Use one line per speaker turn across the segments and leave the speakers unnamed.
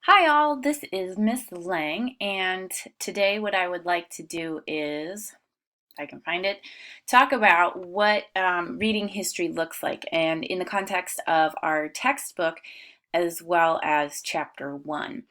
Hi all, this is Miss Lang, and today what I would like to do is, if I can find it, talk about what reading history looks like and in the context of our textbook as well as chapter one.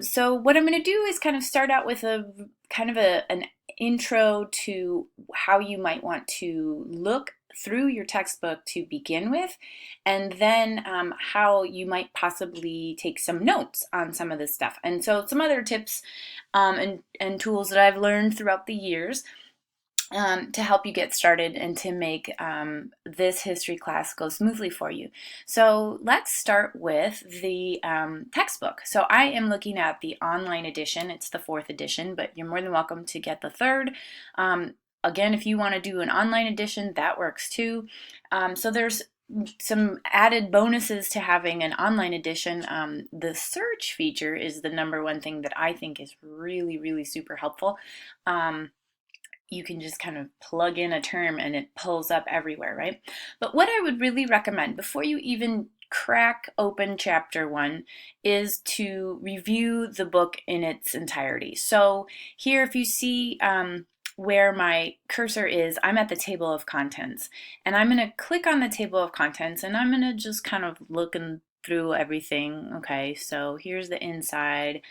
So what I'm going to do is kind of start out with an intro to how you might want to look through your textbook to begin with, and then how you might possibly take some notes on some of this stuff. And so some other tips and tools that I've learned throughout the years to help you get started and to make this history class go smoothly for you. So let's start with the textbook. So I am looking at the online edition. It's the 4th edition, but you're more than welcome to get the 3rd. Again, if you want to do an online edition, that works too. So there's some added bonuses to having an online edition. The search feature is the number one thing that I think is really, really super helpful. You can just kind of plug in a term and it pulls up everywhere, right? But what I would really recommend before you even crack open chapter one is to review the book in its entirety. So here, if you see where my cursor is, I'm at the table of contents, and I'm going to click on the table of contents, and I'm going to just kind of looking through everything. Okay, so here's the inside.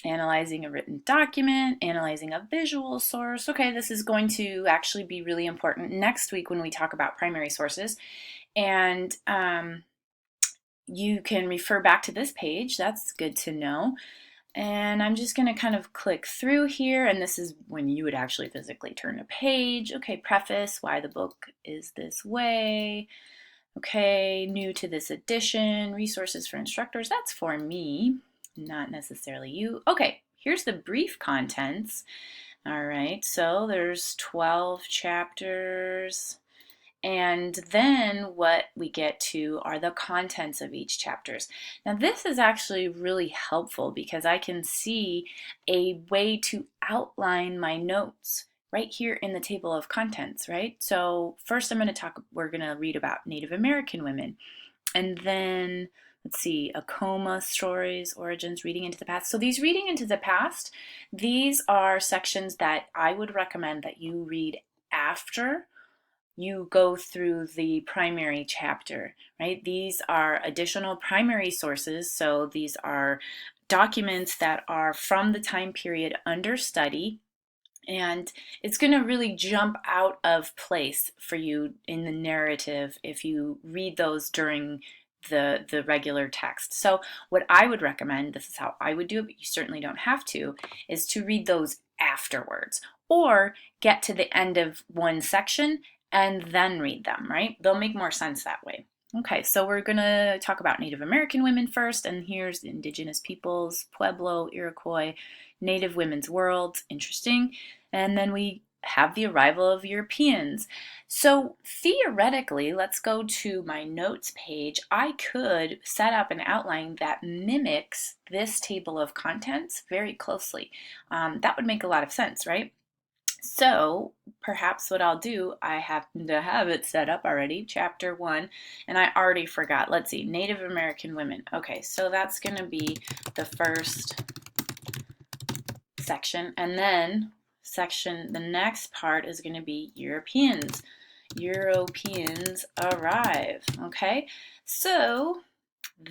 Analyzing a written document, analyzing a visual source. Okay, this is going to actually be really important next week when we talk about primary sources. And you can refer back to this page. That's good to know. And I'm just going to kind of click through here, and this is when you would actually physically turn a page. Okay, preface, why the book is this way. Okay, new to this edition, resources for instructors. That's for me, not necessarily you. Okay, here's the brief contents. All right, so there's 12 chapters. And then what we get to are the contents of each chapters. Now this is actually really helpful because I can see a way to outline my notes right here in the table of contents, right? So first we're going to read about Native American women. And then, let's see, Acoma stories, origins, reading into the past. So these reading into the past, these are sections that I would recommend that you read after you go through the primary chapter, right? These are additional primary sources. So these are documents that are from the time period under study, and it's going to really jump out of place for you in the narrative if you read those during the regular text. So what I would recommend, this is how I would do it, but you certainly don't have to, is to read those afterwards or get to the end of one section and then read them, right? They'll make more sense that way. Okay, so we're going to talk about Native American women first, and here's Indigenous peoples, Pueblo, Iroquois, Native women's worlds, interesting. And then we have the arrival of Europeans. So theoretically, let's go to my notes page. I could set up an outline that mimics this table of contents very closely. That would make a lot of sense, right? So perhaps what I'll do, I happen to have it set up already, chapter one, and I already forgot. Let's see, Native American women. Okay, so that's going to be the first section, and then the next part is going to be Europeans. Europeans arrive. Okay, so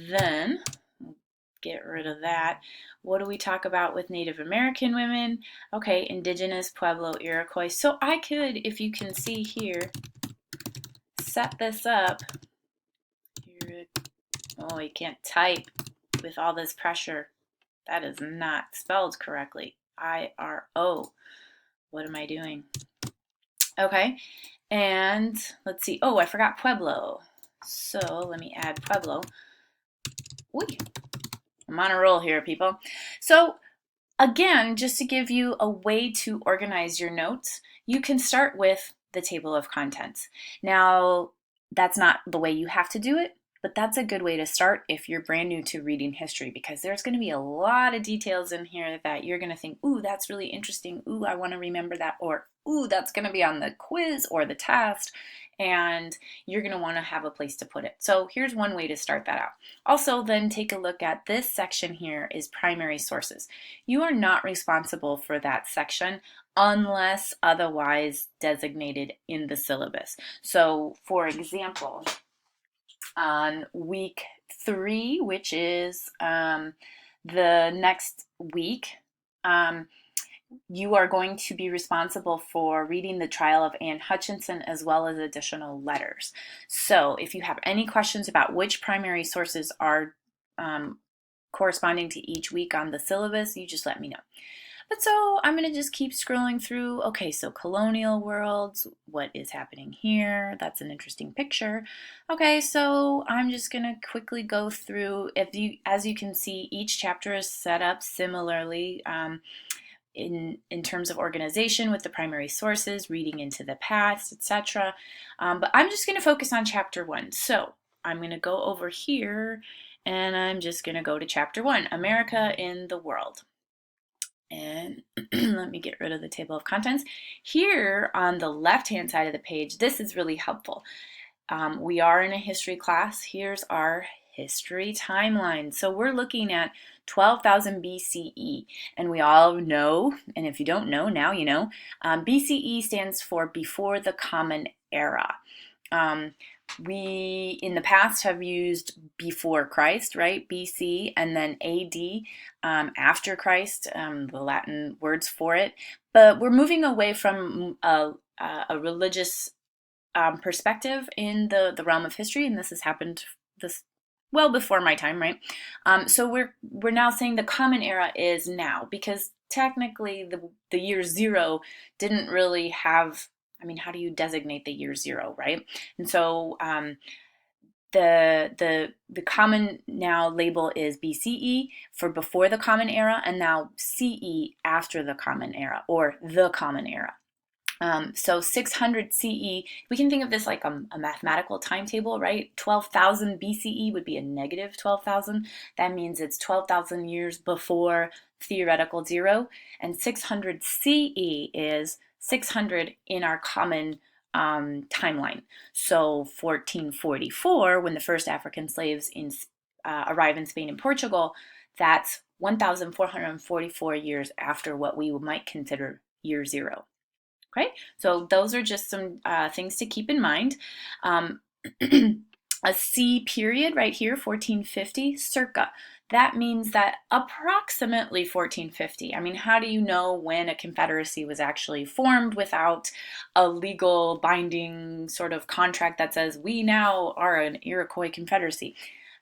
then get rid of that. What do we talk about with Native American women? Okay, Indigenous, Pueblo, Iroquois. So I could, if you can see here, set this up. Oh, you can't type with all this pressure. That is not spelled correctly. I-R-O. What am I doing? Okay, and let's see. Oh, I forgot Pueblo. So let me add Pueblo. Ooh, I'm on a roll here, people. So again, just to give you a way to organize your notes, you can start with the table of contents. Now, that's not the way you have to do it. But that's a good way to start if you're brand new to reading history, because there's going to be a lot of details in here that you're going to think, ooh, that's really interesting. Ooh, I want to remember that. Or, ooh, that's going to be on the quiz or the test. And you're going to want to have a place to put it. So here's one way to start that out. Also, then take a look at this section here is primary sources. You are not responsible for that section unless otherwise designated in the syllabus. So, for example, on week 3, which is the next week, you are going to be responsible for reading the trial of Anne Hutchinson as well as additional letters. So if you have any questions about which primary sources are corresponding to each week on the syllabus, you just let me know. But so I'm going to just keep scrolling through. Okay, so colonial worlds, what is happening here? That's an interesting picture. Okay, so I'm just going to quickly go through. As you can see, each chapter is set up similarly in terms of organization with the primary sources, reading into the past, etc. But I'm just going to focus on chapter 1. So I'm going to go over here and I'm just going to go to chapter 1, America in the World. And let me get rid of the table of contents. Here on the left-hand side of the page, this is really helpful. We are in a history class. Here's our history timeline. So we're looking at 12,000 BCE. And we all know, and if you don't know, now you know, BCE stands for before the Common Era. We, in the past, have used before Christ, right, BC, and then AD, after Christ, the Latin words for it. But we're moving away from a religious perspective in the realm of history, and this has happened well before my time, right? So we're now saying the Common Era is now, because technically the year 0 didn't really have. I mean, how do you designate the year 0, right? And so the common now label is BCE for before the Common Era, and now CE after the Common Era, or the Common Era. So 600 CE, we can think of this like a mathematical timetable, right? 12,000 BCE would be a negative 12,000. That means it's 12,000 years before theoretical 0. And 600 CE is 600 in our common timeline. So 1444, when the first African slaves arrive in Spain and Portugal, that's 1,444 years after what we might consider year 0. Okay, so those are just some things to keep in mind. A C period right here, 1450, circa. That means that approximately 1450. I mean, how do you know when a confederacy was actually formed without a legal binding sort of contract that says we now are an Iroquois confederacy?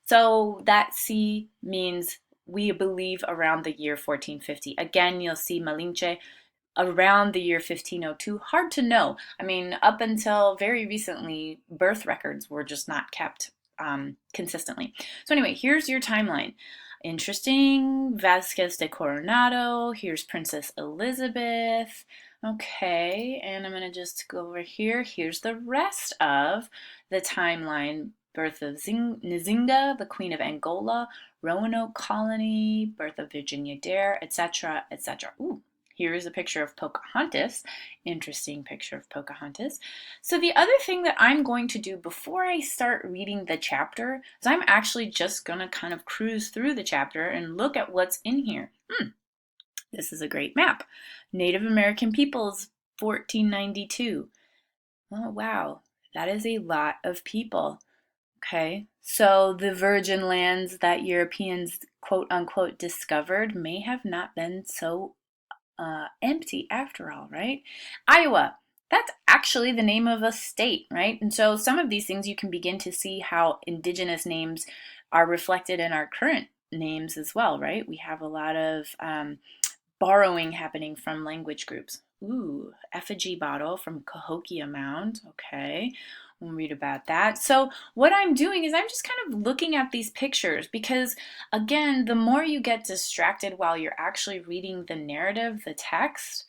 So that C means we believe around the year 1450. Again, you'll see Malinche around the year 1502. Hard to know. I mean, up until very recently, birth records were just not kept consistently. So anyway, here's your timeline. Interesting. Vasquez de Coronado. Here's Princess Elizabeth. Okay, and I'm going to just go over here. Here's the rest of the timeline. Birth of Nzinga, the Queen of Angola, Roanoke Colony, birth of Virginia Dare, etc., etc. Ooh. Here is a picture of Pocahontas. Interesting picture of Pocahontas. So the other thing that I'm going to do before I start reading the chapter is I'm actually just going to kind of cruise through the chapter and look at what's in here. This is a great map. Native American peoples, 1492. Oh, wow. That is a lot of people. Okay, so the virgin lands that Europeans quote unquote discovered may have not been so empty after all, right? Iowa, that's actually the name of a state, right? And so some of these things you can begin to see how indigenous names are reflected in our current names as well, right? We have a lot of borrowing happening from language groups. Ooh, effigy bottle from Cahokia Mound. Okay, we'll read about that. So what I'm doing is I'm just kind of looking at these pictures because, again, the more you get distracted while you're actually reading the narrative, the text,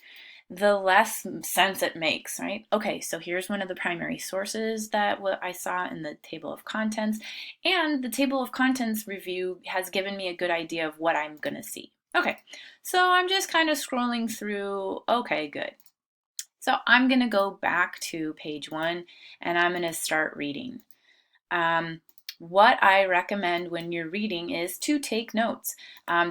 the less sense it makes, right? Okay, so here's one of the primary sources that what I saw in the table of contents, and the table of contents review has given me a good idea of what I'm going to see. Okay, so I'm just kind of scrolling through. Okay, good. So I'm going to go back to page 1 and I'm going to start reading. What I recommend when you're reading is to take notes.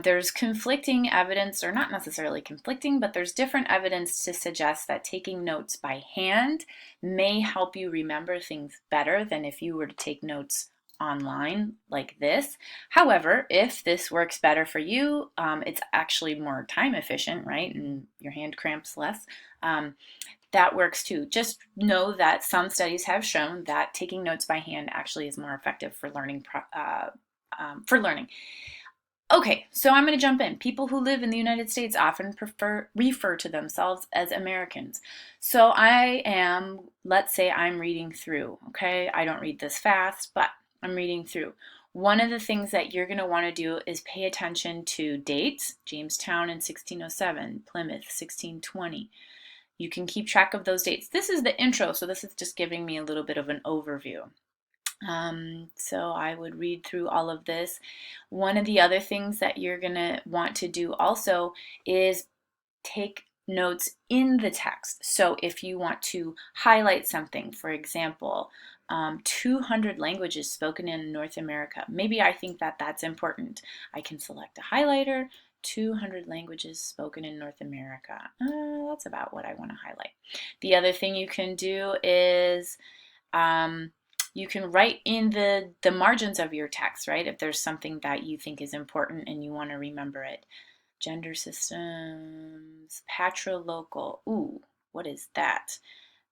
There's conflicting evidence, or not necessarily conflicting, but there's different evidence to suggest that taking notes by hand may help you remember things better than if you were to take notes online like this. However, if this works better for you, it's actually more time efficient, right? And your hand cramps less. That works too. Just know that some studies have shown that taking notes by hand actually is more effective for learning. Okay, so I'm going to jump in. People who live in the United States often refer to themselves as Americans. So I am, let's say I'm reading through, okay? I don't read this fast, but I'm reading through. One of the things that you're going to want to do is pay attention to dates. Jamestown in 1607, Plymouth 1620. You can keep track of those dates. This is the intro, so this is just giving me a little bit of an overview. So I would read through all of this. One of the other things that you're going to want to do also is take notes in the text. So if you want to highlight something, for example, 200 languages spoken in North America, maybe I think that that's important. I can select a highlighter, 200 languages spoken in North America. That's about what I want to highlight. The other thing you can do is you can write in the margins of your text, right? If there's something that you think is important and you want to remember it. Gender systems, patrilocal. Ooh, what is that?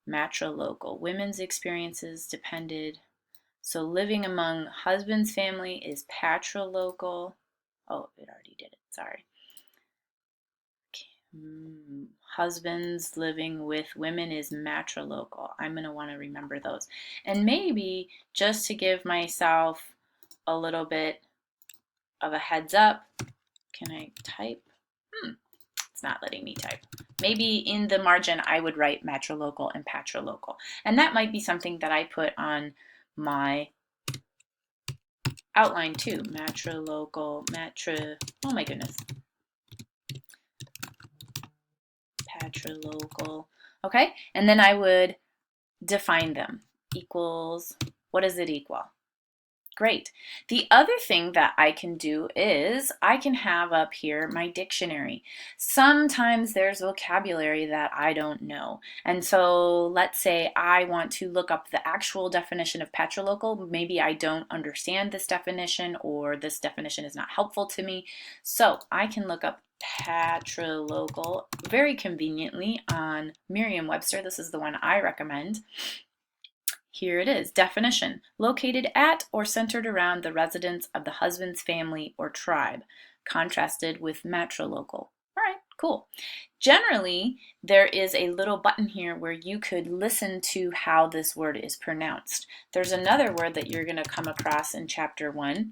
Matrilocal. Women's experiences depended. So living among husband's family is patrilocal. Oh, it already did it. Sorry. Husbands living with women is matrilocal. I'm going to want to remember those. And maybe just to give myself a little bit of a heads up, can I type? It's not letting me type. Maybe in the margin I would write matrilocal and patrilocal. And that might be something that I put on my outline too. Matrilocal, oh my goodness. Patrilocal. Okay, and then I would define them. Equals, what does it equal? Great. The other thing that I can do is I can have up here my dictionary. Sometimes there's vocabulary that I don't know. And so let's say I want to look up the actual definition of patrilocal. Maybe I don't understand this definition, or this definition is not helpful to me. So I can look up patrilocal very conveniently on Merriam-Webster. This is the one I recommend. Here it is. Definition: located at or centered around the residence of the husband's family or tribe, contrasted with matrilocal. All right, cool. Generally, there is a little button here where you could listen to how this word is pronounced. There's another word that you're going to come across in chapter 1,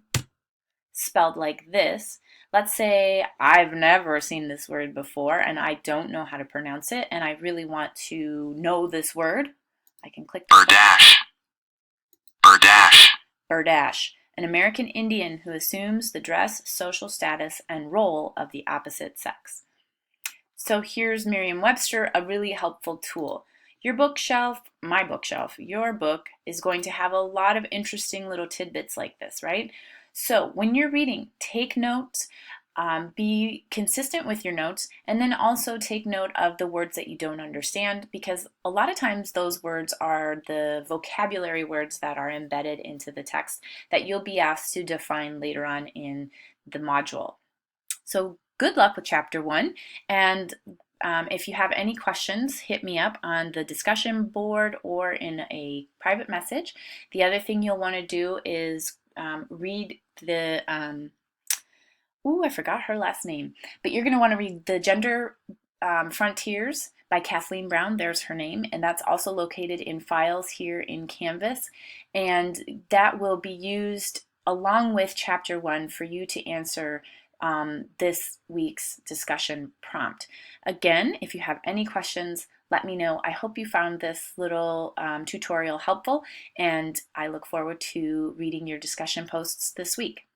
spelled like this. Let's say I've never seen this word before and I don't know how to pronounce it, and I really want to know this word. I can click
Berdache. Berdache.
Berdache, an American Indian who assumes the dress, social status, and role of the opposite sex. So here's Merriam-Webster, a really helpful tool. Your bookshelf, my bookshelf, your book is going to have a lot of interesting little tidbits like this, right? So when you're reading, take notes. Be consistent with your notes, and then also take note of the words that you don't understand, because a lot of times those words are the vocabulary words that are embedded into the text that you'll be asked to define later on in the module. So good luck with chapter 1, and if you have any questions, hit me up on the discussion board or in a private message. The other thing you'll want to do is read the I forgot her last name. But you're going to want to read The Gender Frontiers by Kathleen Brown. There's her name. And that's also located in files here in Canvas. And that will be used along with Chapter 1 for you to answer this week's discussion prompt. Again, if you have any questions, let me know. I hope you found this little tutorial helpful, and I look forward to reading your discussion posts this week.